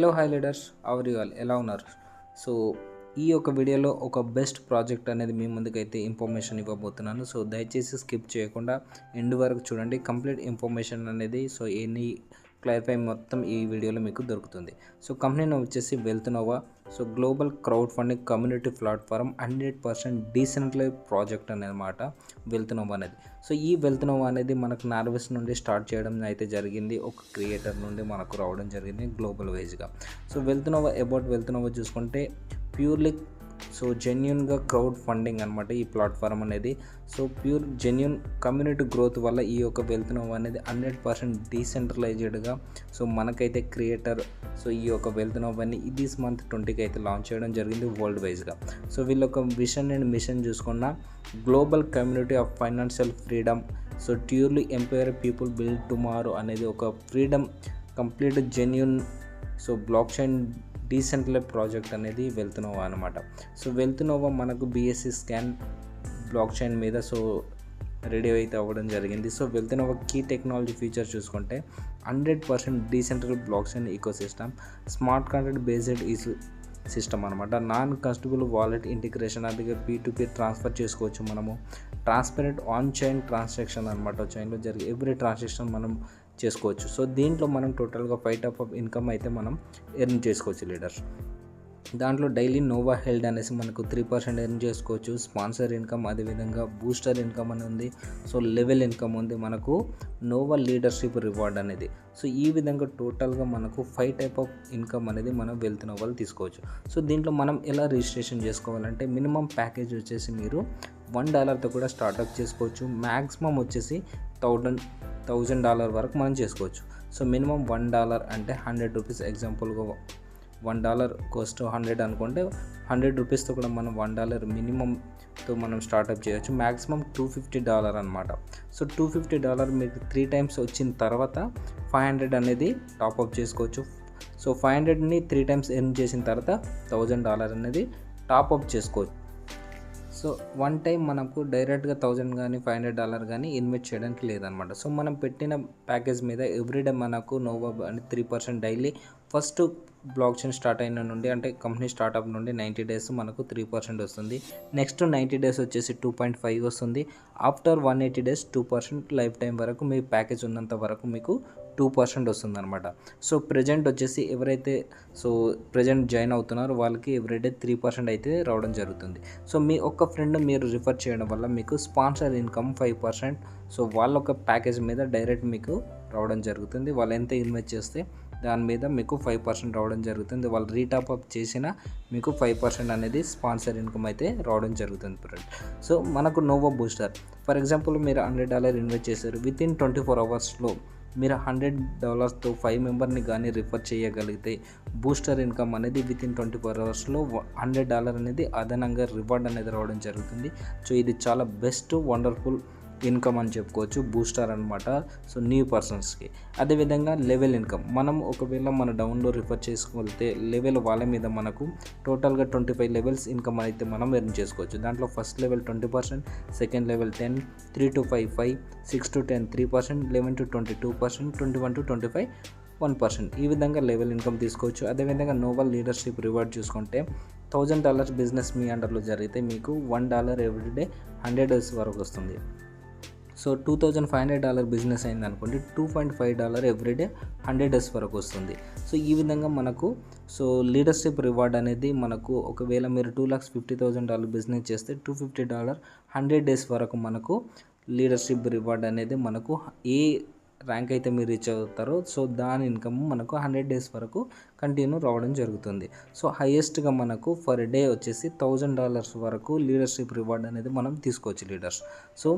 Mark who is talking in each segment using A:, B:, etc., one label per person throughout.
A: Hello hi leaders, how are you all ఎలా ఉన్నారు? So ఈ యొక్క వీడియోలో ఒక బెస్ట్ ప్రాజెక్ట్ అనేది మీ ముందుకైతే ఇన్ఫర్మేషన్ ఇవ్వబోతున్నాను. సో దయచేసి స్కిప్ చేయకుండా ఎండ్ వరకు చూడండి. కంప్లీట్ ఇన్ఫర్మేషన్ అనేది ఎనీ క్లారిఫై మొత్తం ఈ వీడియోలో మీకు దొరుకుతుంది. సో కంపెనీ నేమ్ వచ్చేసి Wealthnova. So global crowd funding community platform 100% decentralize project అనమాట వెల్త్నోవా అనేది. సో ఈ వెల్త్నోవా అనేది మనకు నార్వేస్ నుండి స్టార్ట్ చేయడం అయితే జరిగింది. ఒక క్రియేటర్ నుండి మనకు రావడం జరిగింది గ్లోబల్ వైజ్గా. సో వెల్త్నోవా చూసుకుంటే ప్యూర్లీ జెన్యున్గా క్రౌడ్ ఫండింగ్ అనమాట ఈ ప్లాట్ఫామ్ అనేది. So pure genuine community growth వల్ల ఈ యొక్క వెల్త్నోవా అనేది 100% డీసెంట్రలైజ్డ్గా మనకైతే క్రియేటర్ ఈ యొక్క వెల్త్నోవాని దిస్ మంత్ 20కి అయితే లాంచ్ చేయడం జరిగింది వరల్డ్ వైజ్గా. సో వీళ్ళ ఒక విజన్ అండ్ మిషన్ చూసుకున్న global community of financial freedom. So truly empower people build tomorrow అనేది ఒక freedom complete genuine blockchain decentralize project అనేది వెల్త్నోవా అనమాట. సో వెల్త్నోవా మనకు BSC స్కాన్ బ్లాక్ చైన్ మీద రెడీ అయితే అవ్వడం జరిగింది. So Wealthnova key technology feature చూసుకుంటే 100% decentral blockchain ecosystem, smart contract based ఈ సిస్టమ్ అనమాట. నాన్ కస్టబుల్ వాలెట్ ఇంటిగ్రేషన్, అందుకే P2P ట్రాన్స్ఫర్ చేసుకోవచ్చు మనము. ట్రాన్స్పరెంట్ ఆన్ చైన్ ట్రాన్సాక్షన్ అనమాట. చైన్లో జరిగే ఎవ్రీ ట్రాన్సాక్షన్ మనం చేసుకోవచ్చు. సో దీంట్లో మనం టోటల్గా 5 టైప్ ఆఫ్ ఇన్కమ్ అయితే మనం ఎర్న్ చేసుకోవచ్చు లీడర్స్. దాంట్లో డైలీ నోవా హెల్డ్ అనేసి మనకు 3% ఎర్న్ చేసుకోవచ్చు. స్పాన్సర్ ఇన్కమ్, అదేవిధంగా బూస్టర్ ఇన్కమ్ అని ఉంది. సో లెవెల్ ఇన్కమ్ ఉంది, మనకు నోవా లీడర్షిప్ రివార్డ్ అనేది. సో ఈ విధంగా టోటల్గా మనకు 5 టైప్ ఆఫ్ ఇన్కమ్ అనేది మనం వెల్త్నోవాలో తీసుకోవచ్చు. సో దీంట్లో మనం ఎలా రిజిస్ట్రేషన్ చేసుకోవాలంటే మినిమం ప్యాకేజ్ వచ్చేసి మీరు $1తో కూడా స్టార్ట్అప్ చేసుకోవచ్చు. మ్యాక్సిమం వచ్చేసి $1,000 వరకు మనం చేసుకోవచ్చు. సో మినిమం $1 అంటే ₹100. ఎగ్జాంపుల్గా $1 కాస్ట్ 100 అనుకుంటే ₹100తో కూడా మనం $1 మినిమంతో మనం స్టార్ట్అప్ చేయొచ్చు. మ్యాక్సిమం $250 అనమాట. సో $250 మీకు 3 టైమ్స్ వచ్చిన తర్వాత 500 అనేది టాప్అప్ చేసుకోవచ్చు. సో 500ని 3 టైమ్స్ ఎర్న్ చేసిన తర్వాత $1,000 అనేది టాప్అప్ చేసుకోవచ్చు. సో వన్ టైం మనకు డైరెక్ట్గా 1000 కానీ $500 కానీ ఇన్వెస్ట్ చేయడానికి లేదనమాట. సో మనం పెట్టిన ప్యాకేజ్ మీద ఎవ్రీడే మనకు నోవా అని 3% daily first block chain start అయిన నుండి, అంటే కంపెనీ స్టార్ట్అప్ నుండి 90 డేస్ మనకు 3% వస్తుంది. నెక్స్ట్ 90 డేస్ వచ్చేసి 2.5 వస్తుంది. ఆఫ్టర్ 180 డేస్ 2% లైఫ్ టైం వరకు మీ ప్యాకేజ్ ఉన్నంత వరకు మీకు 2% వస్తుంది అనమాట. సో ప్రజెంట్ వచ్చేసి ఎవరైతే ప్రజెంట్ జాయిన్ అవుతున్నారో వాళ్ళకి ఎవ్రీడే 3% అయితే రావడం జరుగుతుంది. సో మీ ఒక్క ఫ్రెండ్ మీరు రిఫర్ చేయడం వల్ల మీకు స్పాన్సర్ ఇన్కమ్ 5%. సో వాళ్ళ ఒక ప్యాకేజ్ మీద డైరెక్ట్ మీకు రావడం జరుగుతుంది. వాళ్ళు ఎంత ఇన్వెస్ట్ చేస్తే దాని మీద మీకు 5% రావడం జరుగుతుంది. వాళ్ళు రీటాప్అప్ చేసినా మీకు 5% అనేది స్పాన్సర్ ఇన్కమ్ అయితే రావడం జరుగుతుంది ఫ్రెండ్. సో మనకు నోవా బూస్టర్, ఫర్ ఎగ్జాంపుల్ మీరు $100 ఇన్వెస్ట్ చేశారు. వితిన్ 24 అవర్స్లో మీరు $100తో 5 మెంబర్ని కానీ రిఫర్ చేయగలిగితే బూస్టర్ ఇన్కమ్ అనేది వితిన్ 24 అవర్స్లో $100 అనేది అదనంగా రివార్డ్ అనేది రావడం జరుగుతుంది. సో ఇది చాలా బెస్ట్ వండర్ఫుల్ ఇన్కమ్ అని చెప్పుకోవచ్చు, బూస్టర్ అనమాట. సో న్యూ పర్సన్స్కి. అదేవిధంగా లెవెల్ ఇన్కమ్, మనం ఒకవేళ మన డౌన్లో రిఫర్ చేసుకోగలిగితే లెవెల్ వాళ్ళ మీద మనకు టోటల్గా 25 లెవెల్స్ ఇన్కమ్ అయితే మనం ఎర్న్ చేసుకోవచ్చు. దాంట్లో first level 20%, second level 10, 3 to 5 5, 6 to 10 3%, 11 to 20 2%, 21 to 25 1%. ఈ విధంగా లెవెల్ ఇన్కమ్ తీసుకోవచ్చు. అదేవిధంగా నోవా లీడర్షిప్ రివార్డ్ చూసుకుంటే $1,000 బిజినెస్ మీ అండర్లో జరిగితే మీకు $1 ఎవ్రీడే 100 డేస్ వరకు వస్తుంది. సో $2,500 బిజినెస్ అయింది అనుకోండి, $2.5 ఎవ్రీడే 100 డేస్ వరకు వస్తుంది. సో ఈ విధంగా మనకు లీడర్షిప్ రివార్డ్ అనేది మనకు ఒకవేళ మీరు $2,50,000 బిజినెస్ చేస్తే $250 100 డేస్ వరకు మనకు లీడర్షిప్ రివార్డ్ అనేది మనకు ఏ ర్యాంక్ అయితే మీరు రీచ్ అవుతారో దాని ఇన్కమ్ మనకు 100 డేస్ వరకు కంటిన్యూ రావడం జరుగుతుంది. సో హైయెస్ట్గా మనకు ఫర్ డే వచ్చేసి $1,000 వరకు లీడర్షిప్ రివార్డ్ అనేది మనం తీసుకోవచ్చు లీడర్స్. సో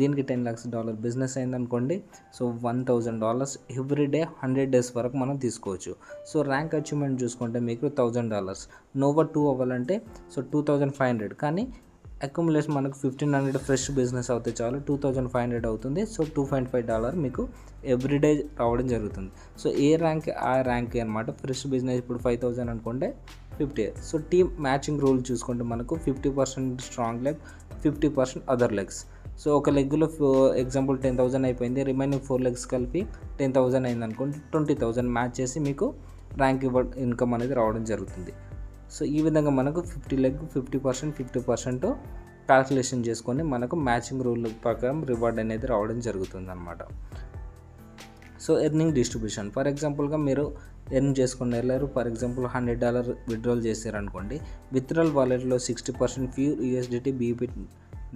A: దీనికి $10 lakhs బిజినెస్ అయిందనుకోండి, సో $1,000 ఎవ్రీడే 100 డేస్ వరకు మనం తీసుకోవచ్చు. సో ర్యాంక్ అచీవ్మెంట్ చూసుకుంటే మీకు $1,000. నోవా 2 అవ్వాలంటే 2,500, కానీ అక్యుములేషన్ మనకు 1,500 ఫ్రెష్ బిజినెస్ అవుతే చాలు 2,500 అవుతుంది. సో $2.5 మీకు ఎవ్రీడే రావడం జరుగుతుంది. సో ఏ ర్యాంక్ ఆ ర్యాంక్ అనమాట. ఫ్రెష్ బిజినెస్ ఇప్పుడు 5,000 అనుకుంటే 50. సో టీమ్ మ్యాచింగ్ రూల్ చూసుకుంటే మనకు 50% strong leg, 50% other legs. So ఒక లెగ్లో ఎగ్జాంపుల్ 10,000 అయిపోయింది, రిమైనింగ్ 4 లెగ్స్ కలిపి 10,000 అయింది అనుకోండి, 20,000 మ్యాచ్ చేసి మీకు ర్యాంక్ ఇన్కమ్ అనేది రావడం జరుగుతుంది. సో ఈ విధంగా మనకు 50% 50% క్యాల్కులేషన్ చేసుకొని మనకు మ్యాచింగ్ రూల్ ప్రకారం రివార్డ్ అనేది రావడం జరుగుతుంది అనమాట. సో ఎర్నింగ్ డిస్ట్రిబ్యూషన్, ఫర్ ఎగ్జాంపుల్గా మీరు ఎర్న్ చేసుకుని వెళ్ళారు. ఫర్ ఎగ్జాంపుల్ $100 విత్డ్రాల్ చేశారనుకోండి, విత్డ్రాల్ వాలెట్లో 60% pure USDT BP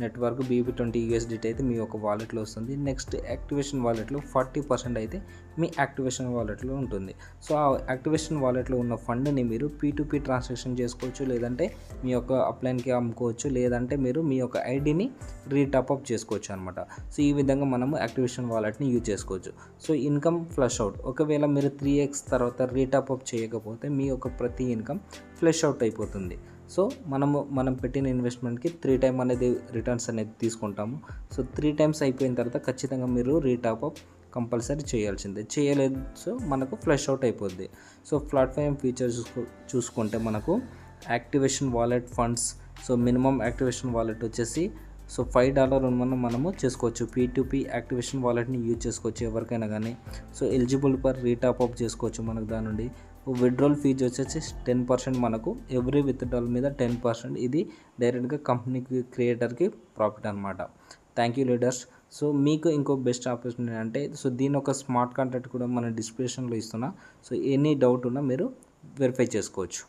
A: network BEP20 USDT అయితే మీ యొక్క వాలెట్లో వస్తుంది. నెక్స్ట్ యాక్టివేషన్ వాలెట్లో 40% అయితే మీ యాక్టివేషన్ వాలెట్లో ఉంటుంది. సో ఆ యాక్టివేషన్ వాలెట్లో ఉన్న ఫండ్ని మీరు P2P ట్రాన్సాక్షన్ చేసుకోవచ్చు, లేదంటే మీ యొక్క అప్లైన్కి అమ్ముకోవచ్చు, లేదంటే మీరు మీ యొక్క ఐడిని రీటాప్అప్ చేసుకోవచ్చు అనమాట. సో ఈ విధంగా మనము యాక్టివేషన్ వాలెట్ని యూజ్ చేసుకోవచ్చు. సో ఇన్కమ్ ఫ్లష్ అవుట్, ఒకవేళ మీరు 3x తర్వాత రీటాప్అప్ చేయకపోతే మీ యొక్క ప్రతి ఇన్కమ్ ఫ్లష్ అవుట్ అయిపోతుంది. సో మనం పెట్టిన ఇన్వెస్ట్మెంట్కి 3 టైమ్ అనేది రిటర్న్స్ అనేది తీసుకుంటాము. సో 3 టైమ్స్ అయిపోయిన తర్వాత ఖచ్చితంగా మీరు రీటాప్అప్ కంపల్సరీ చేయాల్సిందే. చేయలేదు సో మనకు ఫ్లష్ అవుట్ అయిపోద్ది. సో ప్లాట్ఫామ్ ఫీచర్స్ చూసుకుంటే మనకు activation wallet funds, so minimum activation wallet వచ్చేసి సో $5 మనము చేసుకోవచ్చు. P2P యాక్టివేషన్ వాలెట్ని యూజ్ చేసుకోవచ్చు ఎవరికైనా కానీ. సో ఎలిజిబుల్ ఫర్ రీటాప్అప్ చేసుకోవచ్చు మనకు దాని నుండి. విత్డ్రాల్ ఫీజు వచ్చేసి 10% మనకు ఎవ్రీ విత్డ్రాల్ మీద 10%, ఇది డైరెక్ట్గా కంపెనీకి క్రియేటర్కి ప్రాఫిట్ అనమాట. Thank you leaders. సో మీకు ఇంకో బెస్ట్ ఆపర్చునిటీ అంటే సో దీని ఒక స్మార్ట్ కాంట్రాక్ట్ కూడా మన డిస్క్రిప్షన్లో ఇస్తున్నా. సో ఎనీ డౌట్ ఉన్నా మీరు వెరిఫై చేసుకోవచ్చు.